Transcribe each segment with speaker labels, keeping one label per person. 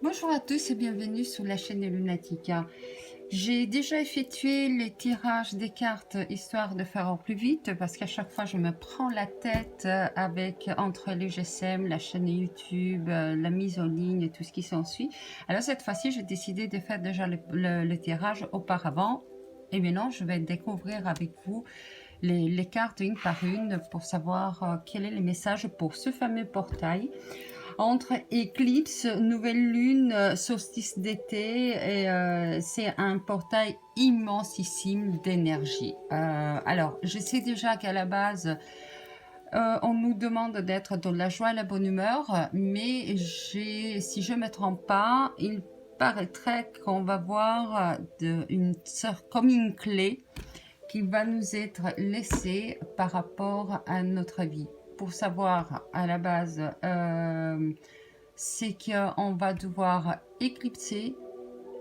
Speaker 1: Bonjour à tous et bienvenue sur la chaîne Lunatica. J'ai déjà effectué les tirages des cartes histoire de faire au plus vite parce qu'à chaque fois je me prends la tête avec entre les GSM, la chaîne YouTube, la mise en ligne et tout ce qui s'ensuit. Alors cette fois-ci j'ai décidé de faire déjà le tirage auparavant et maintenant je vais découvrir avec vous les cartes une par une pour savoir quel est le message pour ce fameux portail. Entre éclipse, nouvelle lune, solstice d'été, et c'est un portail immensissime d'énergie. Alors, je sais déjà qu'à la base, on nous demande d'être dans la joie et la bonne humeur, mais si je ne me trompe pas, il paraîtrait qu'on va voir une sorte comme une clé qui va nous être laissée par rapport à notre vie. Pour savoir à la base, c'est qu'on va devoir éclipser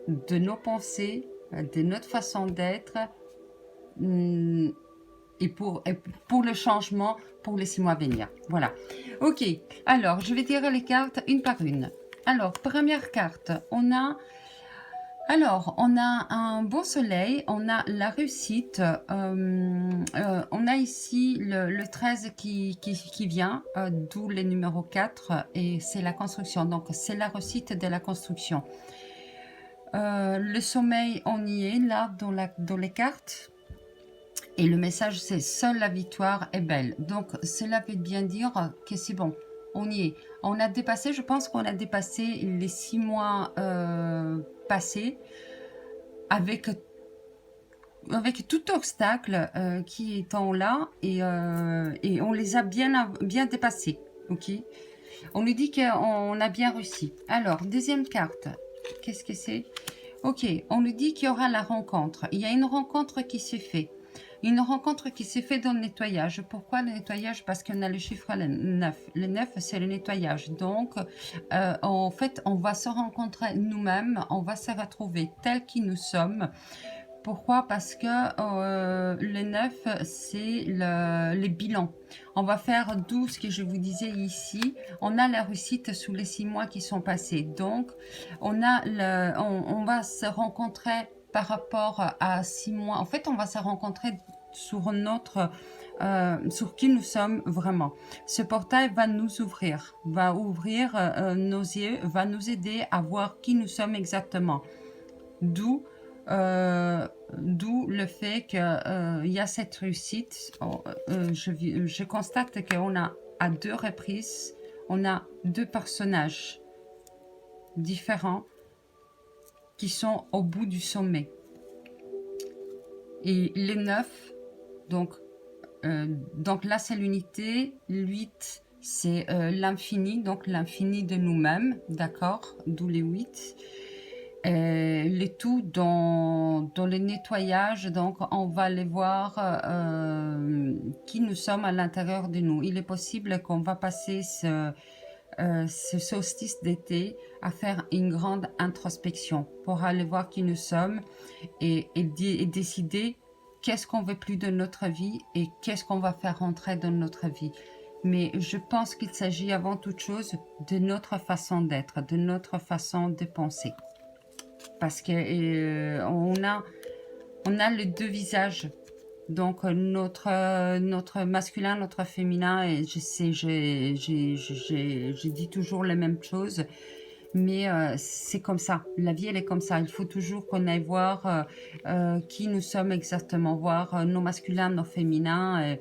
Speaker 1: de nos pensées, de notre façon d'être, et pour le changement pour les 6 mois à venir. Voilà. Ok, alors je vais tirer les cartes une par une. Alors, première carte, on a un beau soleil, on a la réussite, on a ici le 13 qui vient, d'où le numéro 4, et c'est la construction, donc c'est la réussite de la construction. Le sommeil, on y est là dans les cartes, et le message c'est « Seule la victoire est belle ». Donc cela veut bien dire que c'est bon, on y est. On a dépassé, je pense qu'on a dépassé les 6 mois passés, avec tout obstacle qui étant là, et on les a bien dépassés. Ok, on nous dit qu'on a bien réussi. Alors, deuxième carte, qu'est-ce que c'est? Ok, on nous dit qu'il y aura la rencontre. Il y a une rencontre qui s'est faite. Une rencontre qui s'est faite dans le nettoyage. Pourquoi le nettoyage? Parce qu'on a le chiffre 9. Le 9, c'est le nettoyage. Donc, en fait, on va se rencontrer nous-mêmes. On va se retrouver tel qu'ils nous sommes. Pourquoi? Parce que le 9, c'est les bilans. On va faire 12 que je vous disais ici. On a la réussite sous les 6 mois qui sont passés. Donc, on va se rencontrer par rapport à 6 mois. En fait, on va se rencontrer sur sur qui nous sommes vraiment. Ce portail va nous ouvrir, va ouvrir nos yeux, va nous aider à voir qui nous sommes exactement. D'où le fait qu'il y a cette réussite. Je constate qu'on a à 2 reprises, on a 2 personnages différents qui sont au bout du sommet. Et les 9, donc là c'est l'unité, 8 c'est l'infini, donc l'infini de nous-mêmes, d'accord, d'où les 8. Les tout dans le nettoyage, donc on va aller voir qui nous sommes à l'intérieur de nous. Il est possible qu'on va passer ce solstice d'été à faire une grande introspection pour aller voir qui nous sommes et décider qu'est-ce qu'on veut plus de notre vie et qu'est-ce qu'on va faire rentrer dans notre vie. Mais je pense qu'il s'agit avant toute chose de notre façon d'être, de notre façon de penser. Parce que on a les 2 visages. Donc notre masculin, notre féminin, et je sais, je dis toujours les mêmes choses, mais c'est comme ça. La vie, elle est comme ça. Il faut toujours qu'on aille voir qui nous sommes exactement, voir nos masculins, nos féminins,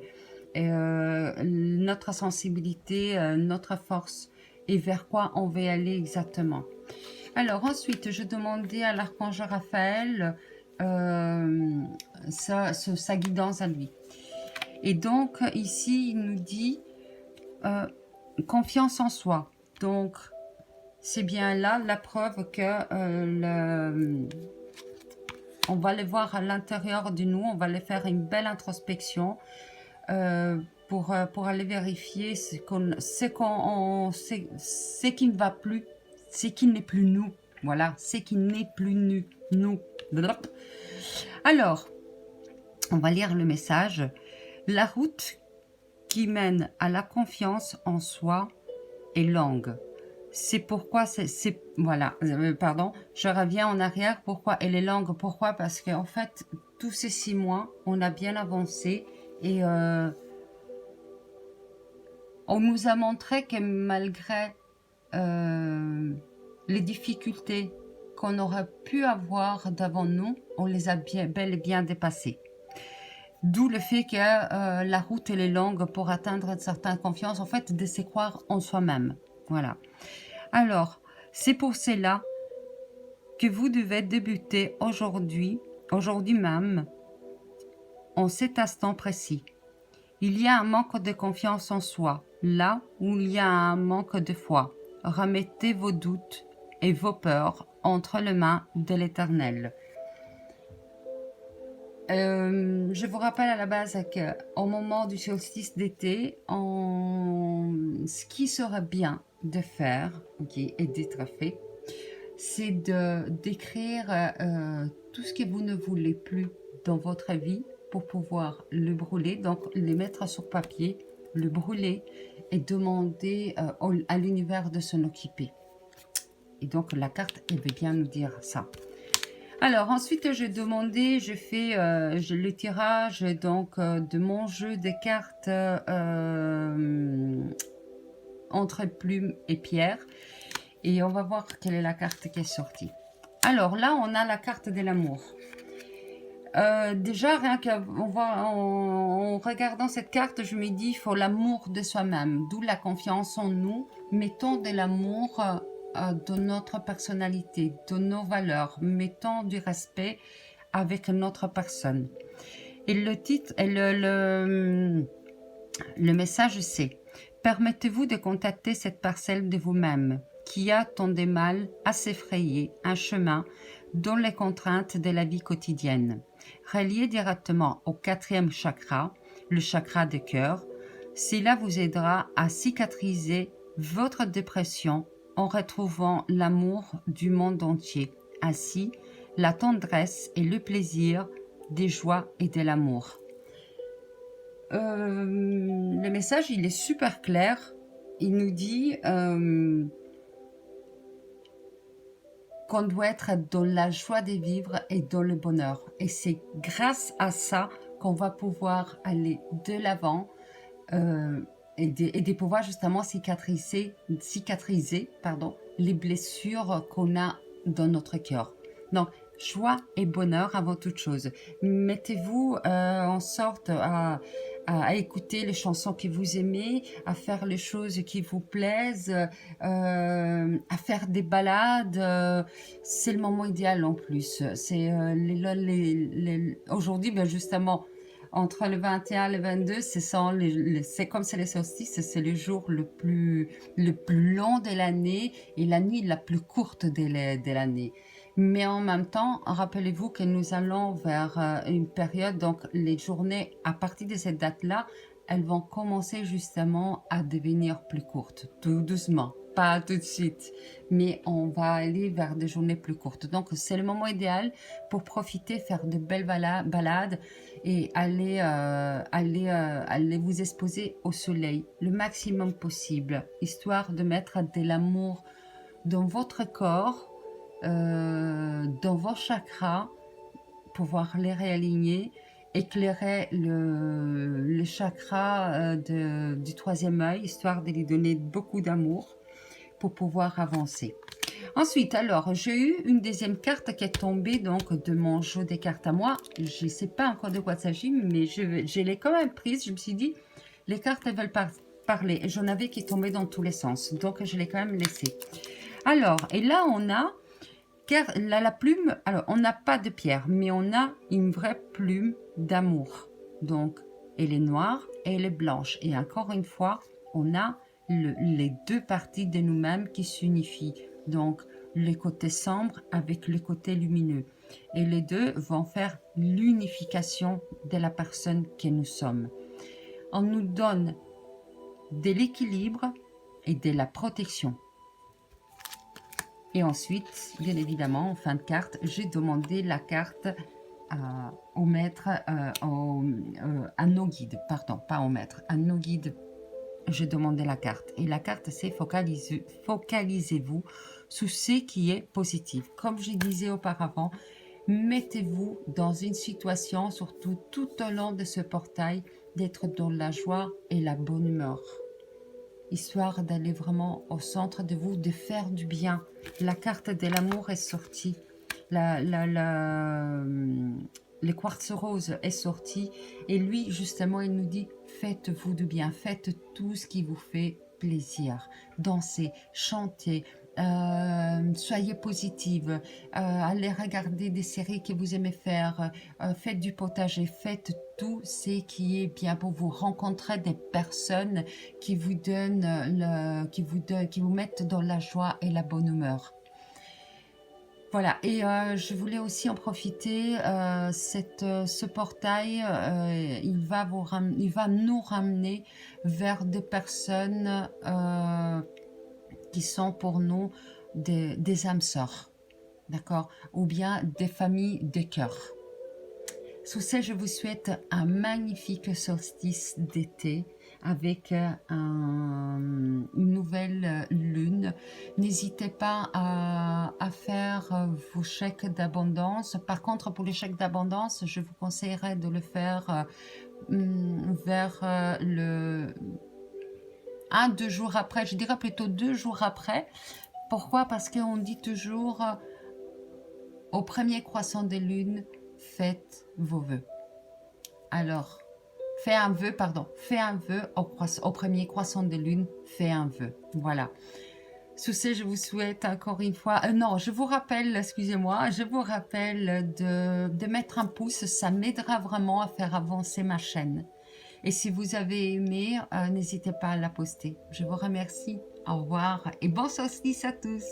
Speaker 1: notre sensibilité, notre force, et vers quoi on veut aller exactement. Alors ensuite, je demandais à l'archange Raphaël sa guidance à lui. Et donc ici, il nous dit confiance en soi. Donc c'est bien là la preuve que on va les voir à l'intérieur de nous, on va les faire une belle introspection pour aller vérifier ce qui ne va plus, ce qui n'est plus nous. Voilà, ce qui n'est plus nous. Alors, on va lire le message. La route qui mène à la confiance en soi est longue. C'est pourquoi voilà, pardon, je reviens en arrière. Pourquoi? Et les langues, pourquoi? Parce qu'en fait, tous ces 6 mois, on a bien avancé et on nous a montré que malgré les difficultés qu'on aurait pu avoir devant nous, on les a bel et bien dépassées. D'où le fait que la route et les longues pour atteindre une certaine confiance, en fait, de se croire en soi-même. Voilà. Alors, c'est pour cela que vous devez débuter aujourd'hui même, en cet instant précis. Il y a un manque de confiance en soi, là où il y a un manque de foi. Remettez vos doutes et vos peurs entre les mains de l'Éternel. Je vous rappelle à la base qu'au moment du solstice d'été, ce qui serait bien de faire, et d'être fait, c'est d'écrire tout ce que vous ne voulez plus dans votre vie pour pouvoir le brûler, donc le mettre sur papier, le brûler et demander à l'univers de s'en occuper. Et donc la carte, elle veut bien nous dire ça. Alors ensuite, j'ai demandé, je fais le tirage donc de mon jeu de cartes entre plumes et pierres. Et on va voir quelle est la carte qui est sortie. Alors là, on a la carte de l'amour. Déjà, rien en regardant cette carte, je me dis, il faut l'amour de soi-même, d'où la confiance en nous. Mettons de l'amour de notre personnalité, de nos valeurs, mettons du respect avec notre personne. Et le titre, et le message, c'est « Permettez-vous de contacter cette parcelle de vous-même qui a tant de mal à s'effrayer un chemin dans les contraintes de la vie quotidienne. Relié directement au 4e chakra, le chakra du cœur, cela vous aidera à cicatriser votre dépression en retrouvant l'amour du monde entier, ainsi la tendresse et le plaisir des joies et de l'amour. » Le message, il est super clair. Il nous dit qu'on doit être dans la joie de vivre et dans le bonheur. Et c'est grâce à ça qu'on va pouvoir aller de l'avant et de pouvoir justement cicatriser les blessures qu'on a dans notre cœur. Donc, joie et bonheur avant toute chose. Mettez-vous en sorte à écouter les chansons que vous aimez, à faire les choses qui vous plaisent, à faire des balades. C'est le moment idéal en plus. C'est aujourd'hui, ben justement, entre le 21 et le 22, c'est comme c'est les solstices, c'est le jour le plus long de l'année et la nuit la plus courte de l'année. Mais en même temps, rappelez-vous que nous allons vers une période, donc les journées, à partir de cette date-là, elles vont commencer justement à devenir plus courtes, tout doucement, pas tout de suite, mais on va aller vers des journées plus courtes. Donc c'est le moment idéal pour profiter, faire de belles balades et aller vous exposer au soleil le maximum possible, histoire de mettre de l'amour dans votre corps, dans vos chakras, pouvoir les réaligner, éclairer le chakra du 3e œil, histoire de lui donner beaucoup d'amour pour pouvoir avancer. Ensuite, alors, j'ai eu une deuxième carte qui est tombée donc de mon jeu des cartes à moi. Je ne sais pas encore de quoi il s'agit, mais je l'ai quand même prise. Je me suis dit, les cartes, elles veulent parler. J'en avais qui tombaient dans tous les sens, donc je l'ai quand même laissé. Alors, et là, on a la plume. Alors, on n'a pas de pierre, mais on a une vraie plume d'amour. Donc, elle est noire et elle est blanche. Et encore une fois, on a les deux parties de nous-mêmes qui s'unifient. Donc, le côté sombre avec le côté lumineux. Et les deux vont faire l'unification de la personne que nous sommes. On nous donne de l'équilibre et de la protection. Et ensuite, bien évidemment, en fin de carte, j'ai demandé la carte au maître, à nos guides, pardon, pas au maître, à nos guides je demandais la carte. Et la carte, c'est focalisez-vous sur ce qui est positif. Comme je disais auparavant, mettez-vous dans une situation, surtout tout au long de ce portail, d'être dans la joie et la bonne humeur. Histoire d'aller vraiment au centre de vous, de faire du bien. La carte de l'amour est sortie. Le quartz rose est sorti. Et lui, justement, il nous dit, faites-vous du bien. Faites tout ce qui vous fait plaisir. Dansez, chantez, soyez positive, allez regarder des séries que vous aimez faire, faites du potager, faites tout ce qui est bien pour vous. Rencontrer des personnes qui vous donnent, qui vous mettent dans la joie et la bonne humeur. Voilà, et je voulais aussi en profiter, ce portail, il va nous ramener vers des personnes qui sont pour nous des âmes sœurs, d'accord, ou bien des familles de cœur. Sous ce, je vous souhaite un magnifique solstice d'été avec une nouvelle lune. N'hésitez pas à faire vos chèques d'abondance. Par contre, pour les chèques d'abondance, je vous conseillerais de le faire vers le 2 jours après, je dirais plutôt 2 jours après. Pourquoi? Parce qu'on dit toujours au premier croissant de lune, faites vos vœux. Alors, fais un vœu au premier croissant de lune, fais un vœu. Voilà. Sous ce, je vous souhaite encore une fois... non, je vous rappelle, excusez-moi, je vous rappelle de mettre un pouce, ça m'aidera vraiment à faire avancer ma chaîne. Et si vous avez aimé, n'hésitez pas à la poster. Je vous remercie. Au revoir et bon solstice à tous.